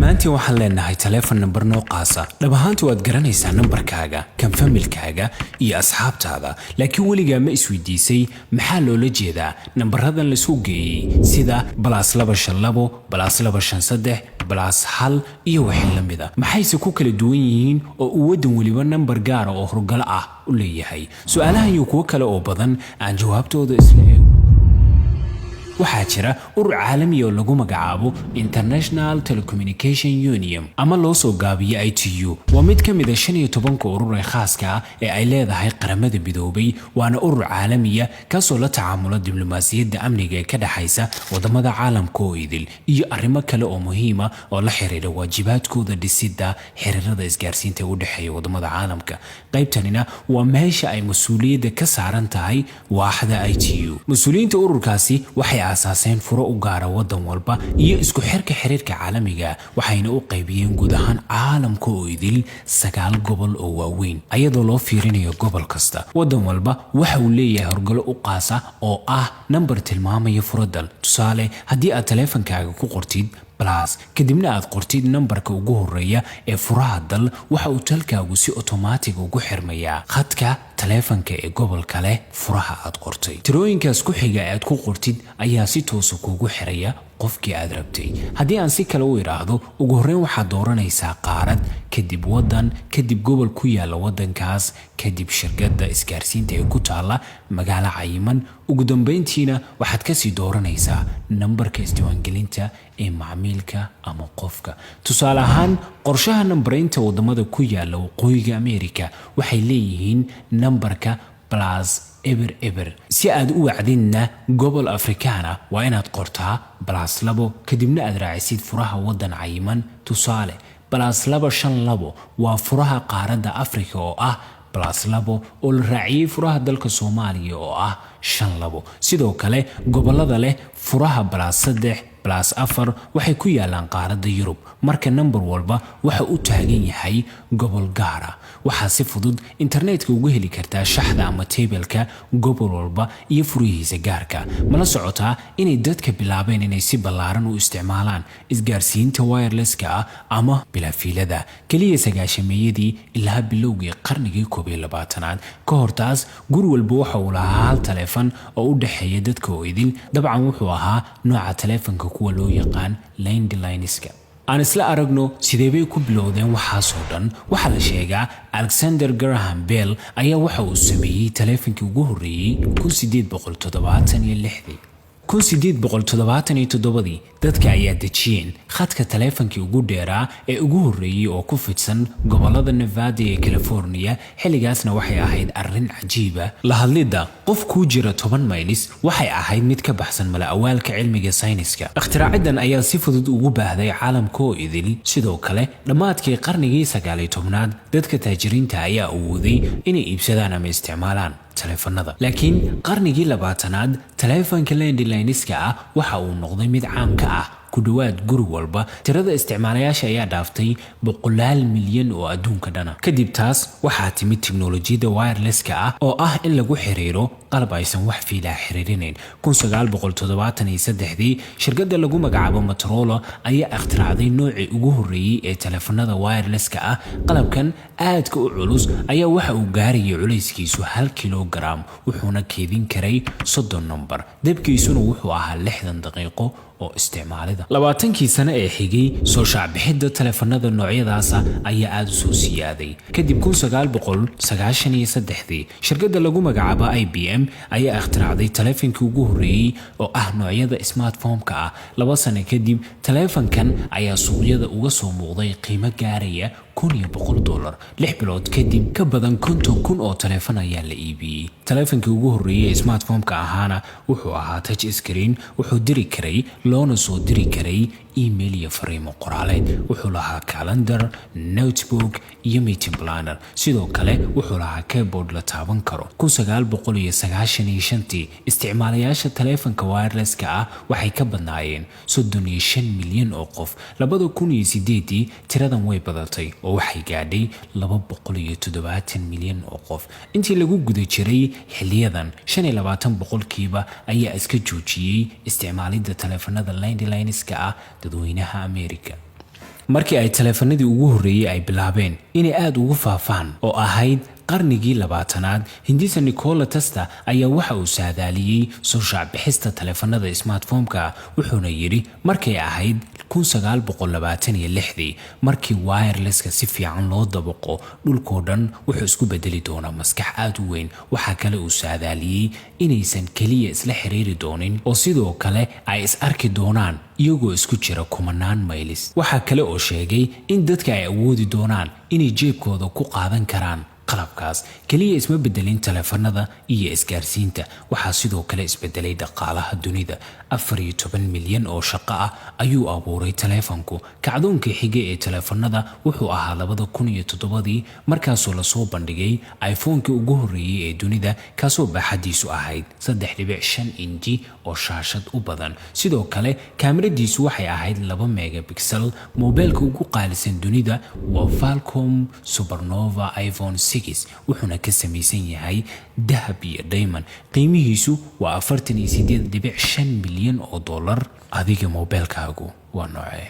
dhammaantiin waxaan leenahay taleefan nambar noo qaasa. dhab ahaantii waad garanaysaa nambarkaaga, kan familkaaga iyo asxaabtaada, laakiin weligaa ma isweydiisay maxaa loola jeedaa nambaradan la isku geeyey sida +252 +253 +1 iyo wixii la mid ah. maxayse ku kala duwan yihiin oo uu wadan waliba nambar gaar ah oo horgal ah u leeyahay? su'aalahan iyo kuwo kale oo badan aan jawaabtooda isla eegno. waxaa jira urur caalami oo lagu magacaabo International Telecommunication Union ama loo soo gaabiyo ITU. waa mid ka mid ah 15 urur ee khaaska ah ee ay leedahay qaramada midoobay, waana urur caalami ah kaasoo la tacaamula diblomaasiyadda amniga ee ka dhaxaysa wadamada caalamka oo idil iyo arrimo kale oo muhiim ah oo la xiriira waajibaadkooda dhisidda xiriirada isgaarsiinta u dhaxeeya wadamada caalamka. qaybtanina waa meesha ay mas'uuliyadda ka saaran tahay waaxda ITU. mas'uuliyiinta ururkaasi waxay asaaseen furo u gaara wadan walba iyo isku xirka xiriirka caalamiga, waxayna u qaybiyeen guud ahaan caalamka oo idil 9 gobol oo waaweyn ayadoo loo fiirinayo gobol kasta. wadan walba waxa uu leeyahay horgalo u qaasa oo ah nambar tilmaamaya furadal. tusaale, haddii aad taleefankaaga ku qortid plus kadibna aad qortid nambarka ugu horeeya ee furaha dal, waxa uu talkaagu si automatic ugu xirmayaa khadka taleefanka ee gobolka leh furaha aad qortay. tirooyinkaas ku xiga aad ku qortid ayaa si toos ah kugu xiraya qofkii aad rabtay. haddii aan si kale u iraahdo, ugu horreyn waxaad dooranaysaa qaarad, kadib wadan, kadib gobol ku yaala wadankaas, kadib shirkadda isgaarsiinta ee ku taala magaalo cayiman. ugu dambeyntiina waxaad ka sii dooranaysaa nambarka isdiiwaangelinta ee macmiilka ama qofka. tusaale ahaan, qorshaha nambareynta wadamada ku yaala waqooyiga Ameerika waxay leeyihiin nambarka +eber si aad u wacdinna gobol Afrikaana waa inaad qortaa +2 kadibna aad raacisid furaha wadan cayiman. tusaale, +252 waa furaha qaaradda Afrika oo ah +2 oo la raaciyay furaha dalka Soomaaliya oo ah 52. sidoo kale gobolada leh furaha +3 +4 waxay ku yaalaan qaaradda Yurub. marka nambar walba waxa uu taagan yahay gobol gaar ah. waxaa si fudud internetka ugu heli kartaa shaxda ama table-ka gobol walba iyo furihiisa gaarka. mala socotaa inay dadka bilaabeen inay si ballaaran u isticmaalaan isgaarsiinta wireless-ka ah ama bila fiilada kaliya 90meeyadii ilaa bilowgii qarnigii 21aad. ka hor taas, guri walba waxa uu lahaa hal taleefan oo u dhaxeeya dadka oo idil. dabcan wuxuu ahaa nooca taleefanka kuwa loo yaqaan landline-iska. aan isla aragno sidee bay ku bilowdeen waxaasoo dhan. waxaa la sheegaa Alexander Graham Bell ayaa waxa uu sameeyey taleefankii ugu horreeyey 1877 dadka ayaa dejiyeen khadka taleefankii ugu dheeraa ee ugu horreeyey oo ku fidsan gobolada Nevada iyo California. xilligaasna waxay ahayd arrin cajiiba. la hadlidda qof ku jira 10 maylis waxay ahayd mid ka baxsan mala-awaalka cilmiga sayniska. ikhtiraacaddan ayaa si fudud ugu baahday caalamka oo idil. sidoo kale, dhammaadkii qarnigii 19aad dadka taajiriinta ayaa awooday inay iibsadaan ama isticmaalaan taleefanada. laakiin qarnigii 20aad taleefanka landline-iska ah waxa uu noqday mid caan ka ah ku dhawaad guri walba. tirada isticmaalayaasha ayaa dhaaftay 100 milyan oo adduunka dhana. kadib taas waxaa timid tiknoolajiyadda wireless-ka ah oo ah in lagu xiriiro qalab aysan wax fiilaa xiriirinayn. 1973 shirkadda lagu magacaabo Motorola ayaa ikhtiraacday noocii ugu horreeyey ee taleefanada wireless-ka ah. qalabkan aadka u culus ayaa waxa uu gaarayay culayskiisu 1 kilogram, wuxuuna keedin karay 30 nambar. dabkiisuna wuxuu ahaa 60 daqiiqo oo isticmaalida. 20kii sano ee xigay, soo shaacbixidda taleefanada noocyadaas ayaa aad u soo siyaaday. kadib 1993 shirkadda lagu magacaabo IBM ayaa ikhtiraacday taleefankii ugu horreeyey oo ah noocyada smartphone-ka ah. 2 sano kadib, taleefankan ayaa suuqyada uga soo muuqday qiimo gaaraya $1,100. 6 bilood kadib, ka badan 50,000 oo taleefan ayaa la iibiyey. taleefankii ugu horreeyey ee smartphone-ka ahaana wuxuu ahaa touch screen. wuxuu diri karay loona soo diri karay email iyo fariimo qoraaleed. wuxuu lahaa calendar, notebook iyo meeting planner. sidoo kale wuxuu lahaa keyboard la taaban karo. 1995 isticmaalayaasha taleefanka wireless-ka ah waxay ka badnaayeen 35 milyan oo qof. 2008 tiradan way badatay oo waxay gaadhay 270 milyan oo qof. intii lagu guda jiray xilliyadan, 25% ayaa iska joojiyey isticmaalidda taleefanada landline-iska ah dadweynaha Ameerika. markii ay taleefanadii ugu horreeyay ay bilaabeen inay aad ugu faafaan oo ahayd qarnigii 20aad Hindisa Nikola Tesla ayaa waxa uu saadaaliyay soo shaacbixista taleefanada smartphone-ka wuxuuna yiri markay ahayd 1926 markii wireless-ka si fiican loo dabaqo dhulkoo dhan wuxuu isku bedeli doonaa maskax aad u weyn waxa kale uu saadaaliyay inaysan kaliya isla xiriiri doonin oo sidoo kale ay is arki doonaan iyagoo isku jira kumanaan maylis waxa kale oo sheegay in dadka ay awoodi doonaan inay jeebkooda ku qaadan karaan qalabkaas kaliya isma bedelin taleefanada iyo isgaarsiinta waxa sidoo kale isbedelay dhaqaalaha dunida 14 milyan oo shaqo ah ayuu abuuray taleefanku kacdoonka xigay ee taleefanada wuxuu ahaa 2007 markaasoo la soo bandhigay iPhone-ka ugu horreeyay ee dunida kaasoo baaxadiisu ahayd 3.5 inji oo shaashad u badan sidoo kale kaamiradiisu waxay ahayd 2 megapixel mobilka ugu qaalisan dunida waa Qualcomm Supernova iPhone 6 wuxuuna ka samaysan yahay dahab iyo diamond qiimihiisu waa 48.5 milyan oo dollar adiga mobilkaagu waa noocee